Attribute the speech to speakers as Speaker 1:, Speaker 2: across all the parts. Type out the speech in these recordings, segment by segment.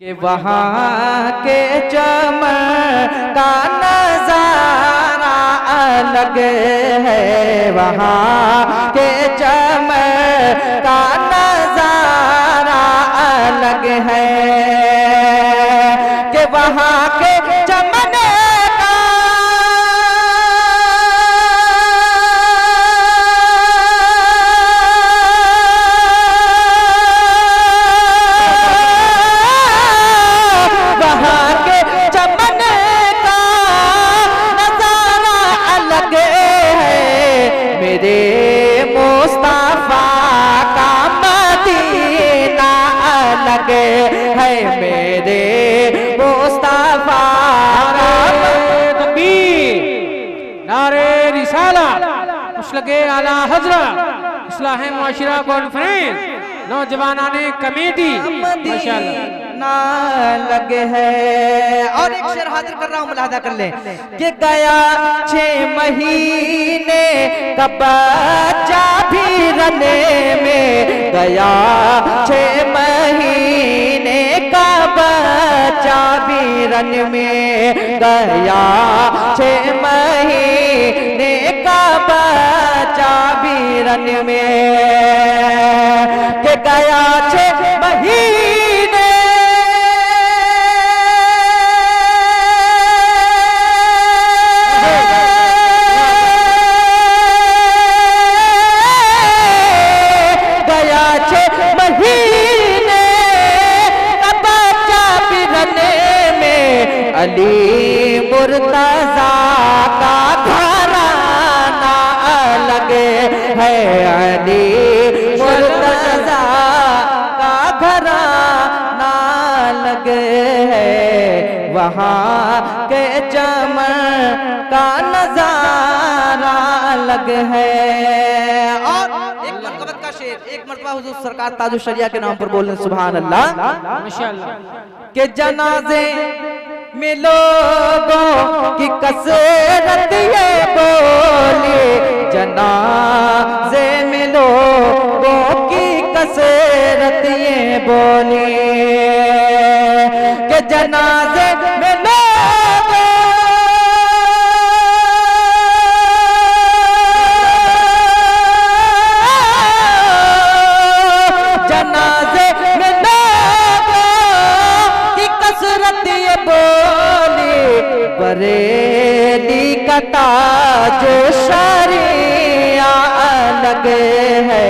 Speaker 1: कि वहाँ के चमन का नजारा अलग है, वहाँ के चमन का नजारा अलग है, कि वहाँ के चमन है मेरे मुस्तफा
Speaker 2: तकबीर, नारे रिसाला, मुशलगे आला हजरत, इस्लाह मुआशिरा कॉन्फ्रेंस, नौजवानाने कमेटी माशाअल्लाह
Speaker 1: ना लगे है। और एक शेर हाजिर कर रहा हूँ, मुलाहजा कर लें कि गया 6 महीने का बच्चा भी रने में, गया 6 महीने का बच्चा भी रन में, गया 6 महीने का बच्चा भी रन में, कि गया 6 महीने अली मुर्तजा का घराना अलग है, अली मुर्तजा का घराना अलग है, वहाँ के चमन का नजारा अलग है। और एक मरतबत का शेर, एक मरतबा हुजूर सरकार ताजुश शरिया के नाम पर बोलने सुभान अल्लाह
Speaker 2: माशाअल्लाह।
Speaker 1: के जनाजे में लोगों की कसरत ये बोली, जनाजे में लोगों की कसरत ये बोली, कि जनाजे में जनाजे में की कसरत ये बोली, बरेली का ताज शरिया अलग है,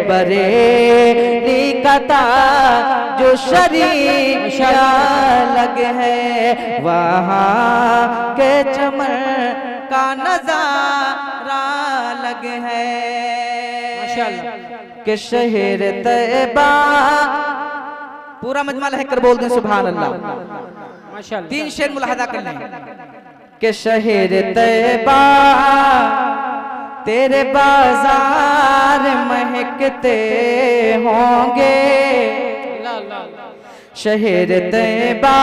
Speaker 1: बरेली का ताज शरिया अलग है, वहाँ के चमन का नजारा अलग है
Speaker 2: माशाअल्लाह।
Speaker 1: कि शहर तैयबा, पूरा मजमा लह कर बोल दें सुभान अल्लाह
Speaker 2: माशाअल्लाह।
Speaker 1: 3 शेर मुलाहजा कर लें कि शहर तैयबा तेरे बाजार महकते होंगे, शहर तैयबा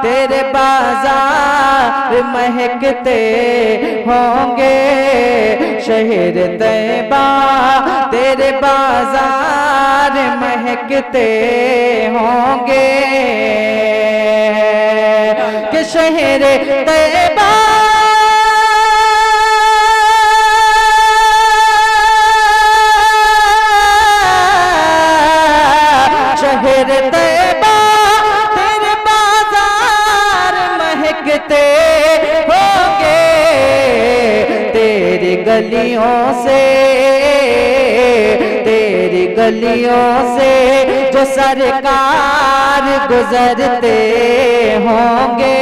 Speaker 1: तेरे बाजार महकते होंगे, शहर तैयबा तेरे बाजार महकते होंगे, कि शहर तैयबा शहर तैयबा तेरे बाजार महकते होंगे, तेरी गलियों से, तेरी गलियों से जो सरकार गुजरते होंगे,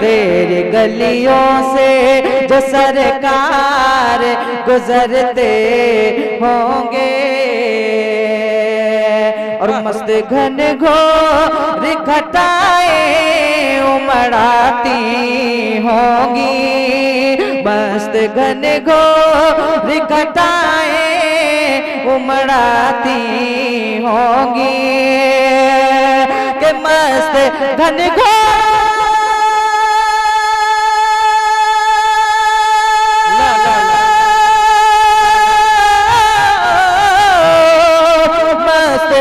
Speaker 1: तेरी गलियों से जो सरकार गुजरते होंगे, और मस्त घन घोर घटाए उमड़ाती होंगी, मस्त घन घोर घटाए उमड़ाती होंगी, कि मस्त घन घोर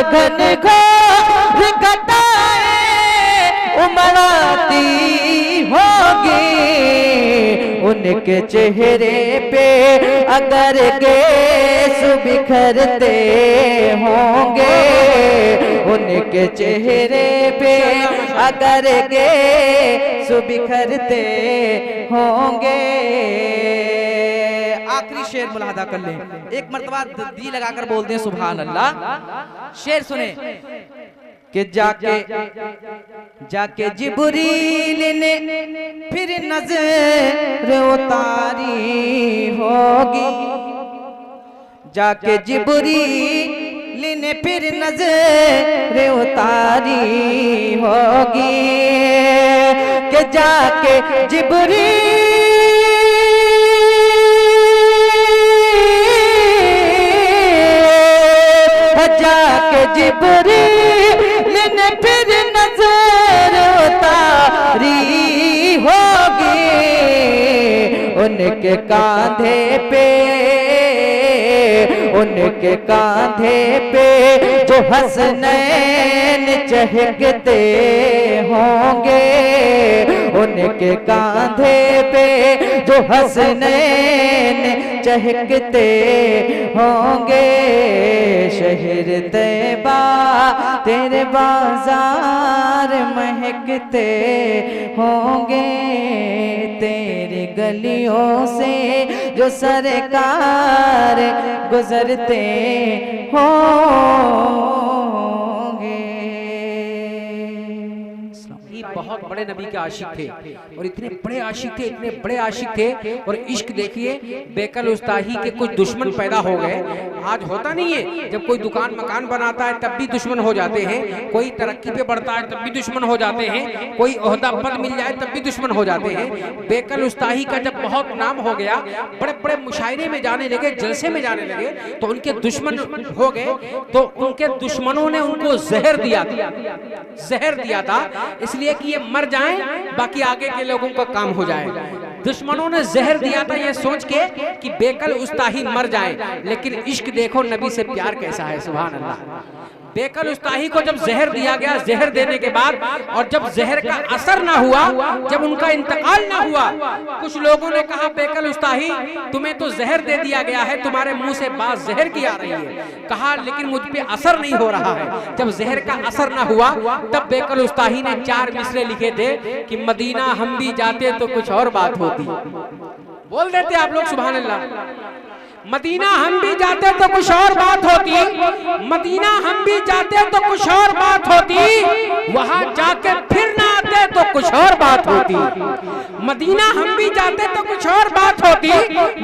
Speaker 1: घन घोर घटाए उनके चेहरे पे अगर गेस बिखरते होंगे, उनके चेहरे पे अगर गेस बिखरते होंगे। आखिरी शेर मुलाहदा कर लें, एक मर्तबा दी लगाकर बोलते हैं सुभान अल्लाह। शेर सुने कि जाके जिब्रील ने फिर नजर उतारी होगी, जाके जिब्रील ने फिर नजर उतारी होगी, कि जाके जिब्रील जाके जिब्रील ने फिर नजर उतारी होगी, उनके कांधे पे, उनके कांधे पे जो हसनैन चहकते होंगे, उनके कांधे पे जो हसनैन चहकते होंगे। शहर तैबा तेरे बाजार महकते होंगे, तेरी गलियों से जो सरकार गुजरते होंगे।
Speaker 2: बहुत बड़े नबी के आशिक थे और इतने बड़े आशिक थे, इतने बड़े आशिक थे। और इश्क देखिए, बेकल उस्ताही के कुछ दुश्मन पैदा हो गए। आज होता नहीं है, जब कोई दुकान मकान बनाता है तब भी दुश्मन हो जाते हैं, कोई तरक्की पे बढ़ता है तब भी दुश्मन हो जाते हैं, कोई ओहदा पद मिल जाए तब भी दुश्मन हो जाते हैं। बेकल उस्ताही का जब बहुत नाम हो गया, बड़े बड़े मुशायरे में जाने लगे, जलसे में जाने लगे, तो उनके दुश्मन हो गए। तो उनके दुश्मनों ने उनको जहर दिया था, इसलिए कि ये मर जाएं, बाकी आगे के लोगों का काम हो जाए। दुश्मनों ने जहर दिया था ये सोच के कि बेकल उस्ताही मर जाए, लेकिन इश्क देखो नबी से प्यार कैसा है, सुभान अल्लाह। बेकल उस्ताही को जब जहर दिया गया, जहर देने के बाद और जब जहर का असर ना हुआ, जब उनका इंतकाल ना हुआ, कुछ लोगों ने कहा बेकल उस्ताही तुम्हें तो जहर दे दिया गया है, तुम्हारे मुंह से बात जहर की आ रही है। कहा लेकिन मुझ पे असर नहीं हो रहा है। जब जहर का असर ना हुआ तब बेकल उस्ताही ने 4 मिसरे लिखे थे कि मदीना हम भी जाते तो कुछ और बात होती। बोल देते आप लोग सुभान अल्लाह। मदीना हम भी जाते तो कुछ और बात होती, मदीना हम भी जाते तो कुछ और बात होती, वहां जाके फिर ना आते तो कुछ और बात होती। मदीना हम भी जाते तो कुछ और बात होती,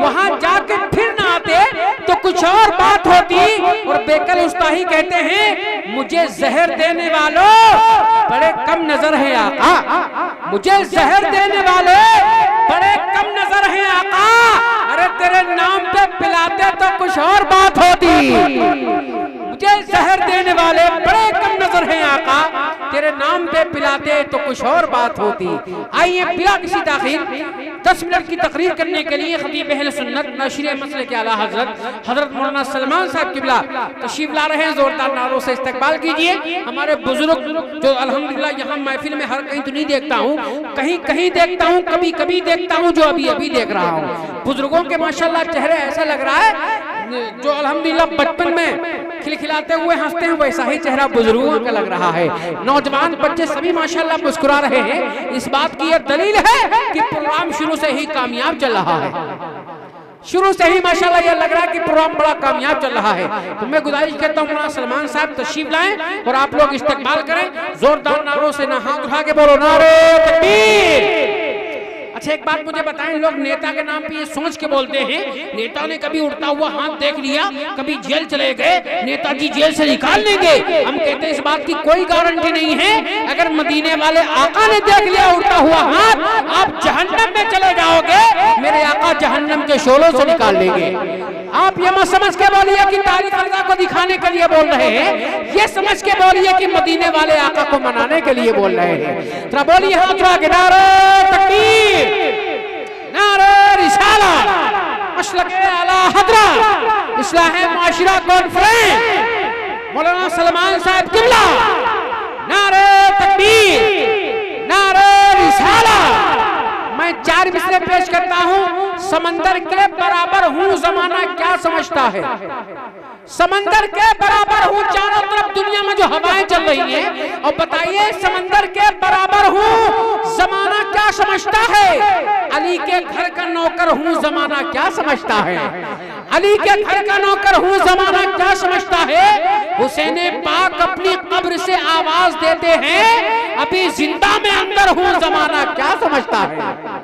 Speaker 2: वहां जाके फिर ना आते तो कुछ और बात होती। और बेकल उस्ताही कहते हैं मुझे जहर देने वालों बड़े कम नजर है आका, मुझे जहर देने वाले बड़े कम नजर है आका, अरे तेरे नाम पे पिलाते तो कुछ और बात होती। मुझे जहर देने वाले बड़े कम नजर हैं आका, तेरे नाम पे पिलाते तो कुछ और बात होती। आइए बिना किसी ताखीर 10 मिनट की तकरीर करने के लिए खतीब अहले सुन्नत नशीर मसले के आला हजरत मौलाना सलमान साहब किबला तशरीफ ला रहे हैं। जोरदार नारों से इस्तकबाल कीजिए। हमारे बुजुर्ग जो अल्हम्दुलिल्लाह यहाँ महफिल में हर कहीं तो नहीं देखता हूँ, कहीं कहीं देखता हूँ, कभी कभी देखता हूँ, जो अभी अभी देख रहा हूँ। बुजुर्गों के माशाल्लाह चेहरे ऐसा लग रहा है जो अल्हम्दुलिल्लाह बचपन में खिलखिलाते हुए हंसते हैं, वैसा ही चेहरा बुजुर्गों का लग रहा है। नौजवान बच्चे सभी माशाल्लाह मुस्कुरा रहे हैं। इस बात की यह दलील है कि प्रोग्राम शुरू से ही कामयाब चल रहा है। शुरू से ही माशाल्लाह ये लग रहा है कि प्रोग्राम बड़ा कामयाब चल रहा है। तो मैं गुजारिश करता हूँ मौलाना सलमान साहब तशरीफ लाएं और आप लोग इस्तकबाल करें। जोरदार नारों से ना हाथ उठा के बोलो नारे तकबीर। अच्छा एक बात मुझे बताएं, लोग नेता के नाम पे ये सोच के बोलते हैं नेता ने कभी उड़ता हुआ हाथ देख लिया, कभी जेल चले गए, नेताजी जेल से निकाल लेंगे। हम कहते हैं इस बात की कोई गारंटी नहीं है। अगर मदीने वाले आका ने देख लिया उड़ता हुआ हाथ, आप जहन्नम में चले जाओगे, मेरे आका जहन्नम के शोलों से निकाल लेंगे। आप ये मत समझ के बोलिए कि तारीख रज़ा को दिखाने के लिए बोल रहे हैं, ये समझ के बोलिए कि मदीने वाले आका को मनाने के लिए बोल रहे हैं। तो बोलिए हाथ उठा के नारे तकबीर, नारे रिसाला, मसलके आला हज़रत इस्लाह मुआशिरा कॉन्फ्रेंस मौलाना सलमान साहब किबला, नारे तकबीर, नारे रिसाला। मैं 4 मिसरे पेश पेश करता हूं, समंदर के बराबर हूं, जमाना क्या समझता है। समंदर के बराबर हूं, चारों तरफ दुनिया में जो हवाएं चल रही हैं, और बताइए समंदर के बराबर हूं, जमाना क्या समझता है। अली के घर का नौकर हूं, जमाना क्या समझता है। अली के घर का नौकर हूं, जमाना क्या समझता है। हुसैन पाक अपनी कब्र से आवाज देते हैं, अभी जिंदा में अंदर हूं, जमाना क्या समझता है।